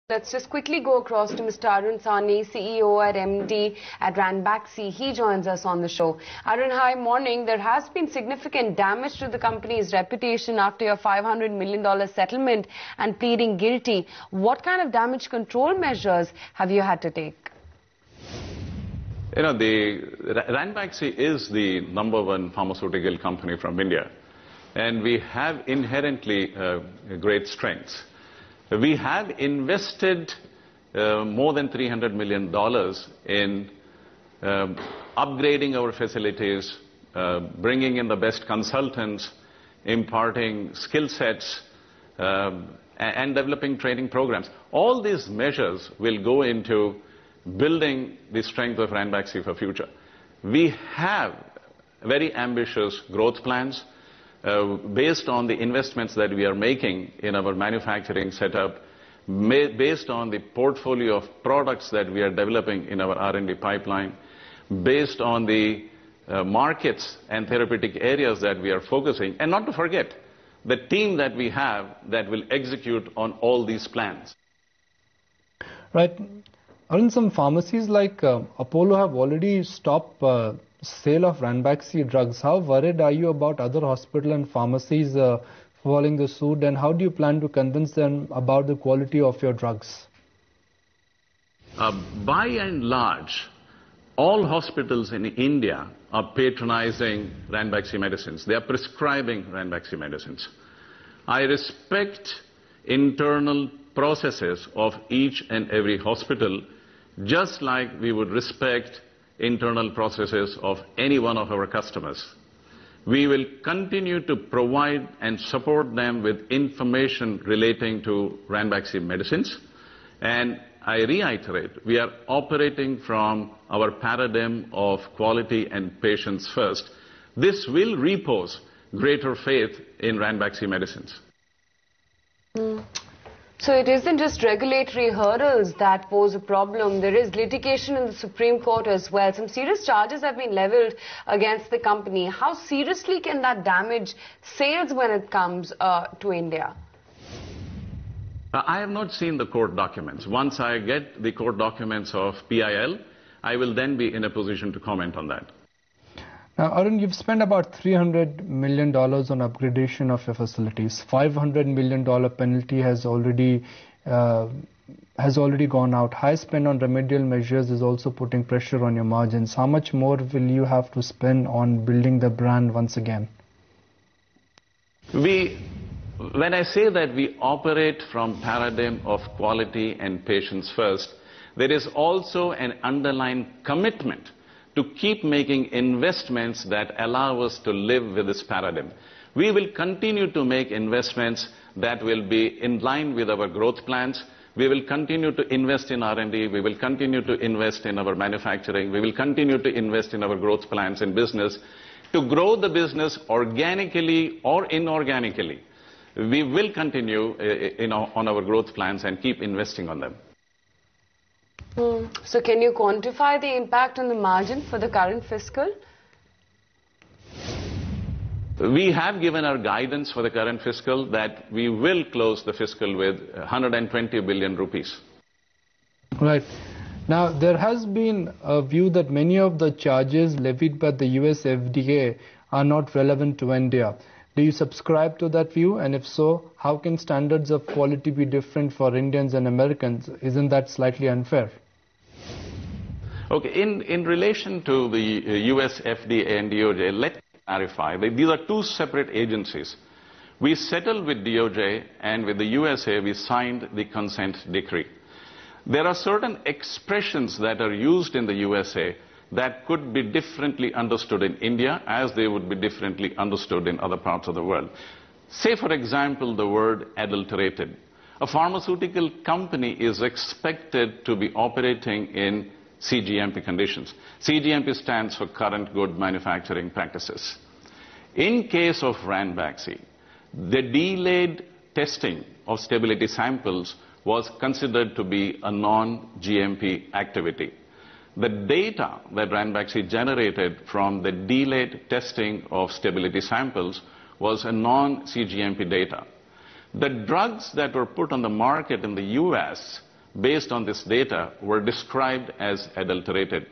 Let's just quickly go across to Mr. Arun Sani, CEO at MD at Ranbaxy. He joins us on the show. Arun, hi, morning. There has been significant damage to the company's reputation after your $500 million settlement and pleading guilty. What kind of damage control measures have you had to take? You know, Ranbaxy is the #1 pharmaceutical company from India, and we have inherently great strengths. We have invested more than $300 million in upgrading our facilities, bringing in the best consultants, imparting skill sets, and developing training programs. All these measures will go into building the strength of Ranbaxy for future. We have very ambitious growth plans based on the investments that we are making in our manufacturing setup, based on the portfolio of products that we are developing in our R&D pipeline, based on the markets and therapeutic areas that we are focusing, and not to forget the team that we have that will execute on all these plans. Right. Arun, some pharmacies like Apollo have already stopped sale of Ranbaxy drugs. How worried are you about other hospital and pharmacies following the suit, and how do you plan to convince them about the quality of your drugs? By and large, all hospitals in India are patronizing Ranbaxy medicines. They are prescribing Ranbaxy medicines. I respect internal processes of each and every hospital, just like we would respect internal processes of any one of our customers. We will continue to provide and support them with information relating to Ranbaxy medicines. And I reiterate, we are operating from our paradigm of quality and patients first. This will repose greater faith in Ranbaxy medicines. So it isn't just regulatory hurdles that pose a problem. There is litigation in the Supreme Court as well. Some serious charges have been leveled against the company. How seriously can that damage sales when it comes to India? I have not seen the court documents. Once I get the court documents of PIL, I will then be in a position to comment on that. Now, Arun, you've spent about $300 million on upgradation of your facilities. $500 million penalty has already gone out. High spend on remedial measures is also putting pressure on your margins. How much more will you have to spend on building the brand once again? When I say that we operate from paradigm of quality and patients first, there is also an underlying commitment to keep making investments that allow us to live with this paradigm. We will continue to make investments that will be in line with our growth plans. We will continue to invest in R&D. We will continue to invest in our manufacturing. We will continue to invest in our growth plans in business. To grow the business organically or inorganically, we will continue on our growth plans and keep investing on them. So can you quantify the impact on the margin for the current fiscal? We have given our guidance for the current fiscal that we will close the fiscal with 120 billion rupees. Right. Now, there has been a view that many of the charges levied by the USFDA are not relevant to India. Do you subscribe to that view? And if so, how can standards of quality be different for Indians and Americans? Isn't that slightly unfair? Okay, in relation to the USFDA and DOJ, let me clarify. These are two separate agencies. We settled with DOJ, and with the USA, we signed the consent decree. There are certain expressions that are used in the USA that could be differently understood in India as they would be differently understood in other parts of the world. Say, for example, the word adulterated. A pharmaceutical company is expected to be operating in CGMP conditions. CGMP stands for Current Good Manufacturing Practices. In case of Ranbaxy, the delayed testing of stability samples was considered to be a non-GMP activity. The data that Ranbaxy generated from the delayed testing of stability samples was a non-CGMP data. The drugs that were put on the market in the US based on this data were described as adulterated.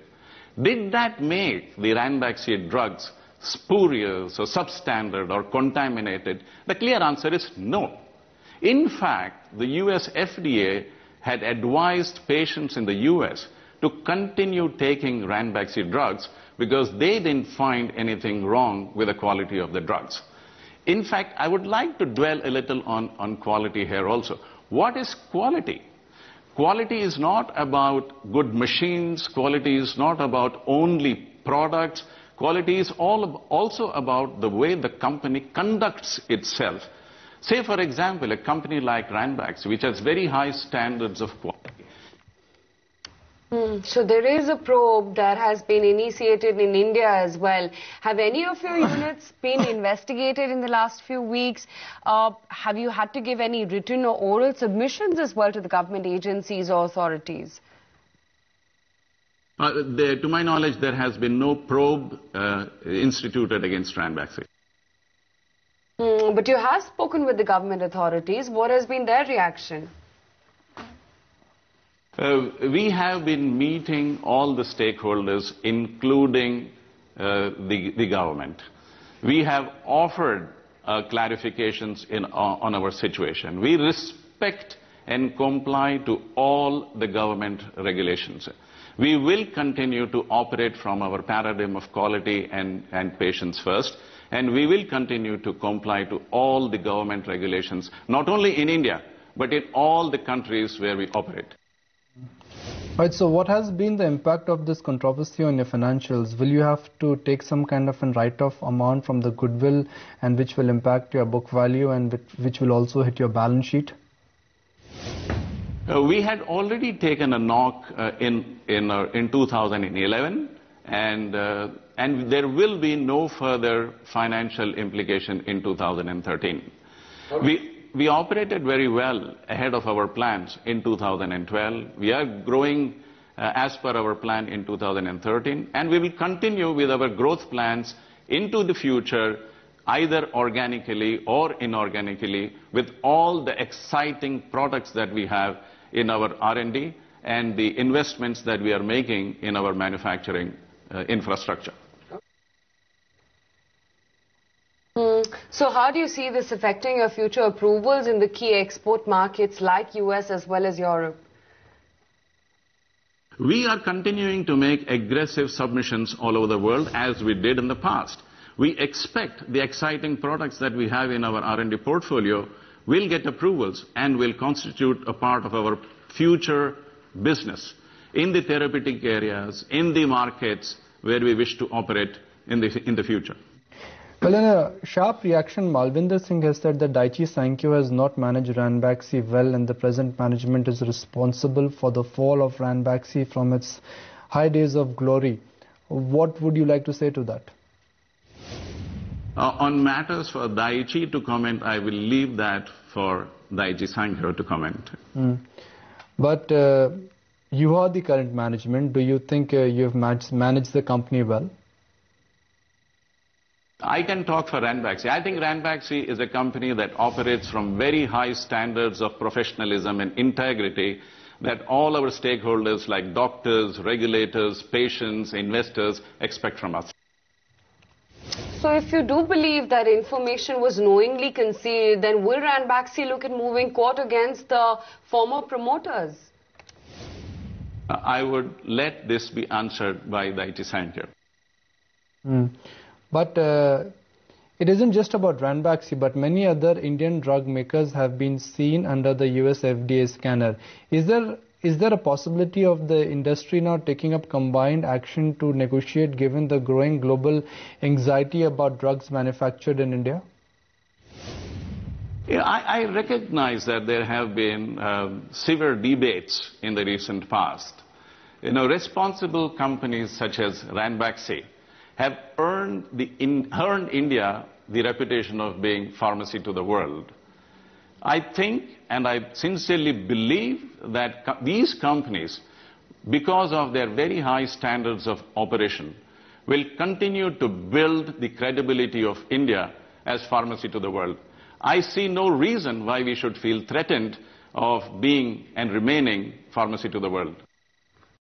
Did that make the Ranbaxy drugs spurious or substandard or contaminated? The clear answer is no. In fact, the USFDA had advised patients in the US to continue taking Ranbaxy drugs because they didn't find anything wrong with the quality of the drugs. In fact, I would like to dwell a little on quality here also. What is quality? Quality is not about good machines. Quality is not about only products. Quality is also about the way the company conducts itself. Say, for example, a company like Ranbaxy, which has very high standards of quality. So there is a probe that has been initiated in India as well. Have any of your units been investigated in the last few weeks? Have you had to give any written or oral submissions as well to the government agencies or authorities? To my knowledge, there has been no probe instituted against Ranbaxy. But you have spoken with the government authorities. What has been their reaction? We have been meeting all the stakeholders, including the government. We have offered clarifications on our situation. We respect and comply to all the government regulations. We will continue to operate from our paradigm of quality and patients first, and we will continue to comply to all the government regulations, not only in India, but in all the countries where we operate. Right, so what has been the impact of this controversy on your financials? Will you have to take some kind of a write-off amount from the goodwill, and which will impact your book value and which will also hit your balance sheet? We had already taken a knock in 2011, and there will be no further financial implication in 2013. We operated very well ahead of our plans in 2012. We are growing as per our plan in 2013, and we will continue with our growth plans into the future, either organically or inorganically, with all the exciting products that we have in our R&D and the investments that we are making in our manufacturing infrastructure. So how do you see this affecting your future approvals in the key export markets like US as well as Europe? We are continuing to make aggressive submissions all over the world as we did in the past. We expect the exciting products that we have in our R&D portfolio will get approvals and will constitute a part of our future business in the therapeutic areas, in the markets where we wish to operate in the future. Well, in a sharp reaction, Malvinder Singh has said that Daiichi Sankyo has not managed Ranbaxy well, and the present management is responsible for the fall of Ranbaxy from its high days of glory. What would you like to say to that? On matters for Daiichi to comment, I will leave that for Daiichi Sankyo to comment. But you are the current management. Do you think you've managed the company well? I can talk for Ranbaxy. I think Ranbaxy is a company that operates from very high standards of professionalism and integrity that all our stakeholders like doctors, regulators, patients, investors expect from us. So if you do believe that information was knowingly concealed, then will Ranbaxy look at moving court against the former promoters? I would let this be answered by Daiichi Sankyo. But it isn't just about Ranbaxy, but many other Indian drug makers have been seen under the USFDA scanner. Is there a possibility of the industry now taking up combined action to negotiate, given the growing global anxiety about drugs manufactured in India? Yeah, I recognize that there have been severe debates in the recent past. Responsible companies such as Ranbaxy have earned India the reputation of being pharmacy to the world. I think and I sincerely believe that these companies, because of their very high standards of operation, will continue to build the credibility of India as pharmacy to the world. I see no reason why we should feel threatened of being and remaining pharmacy to the world.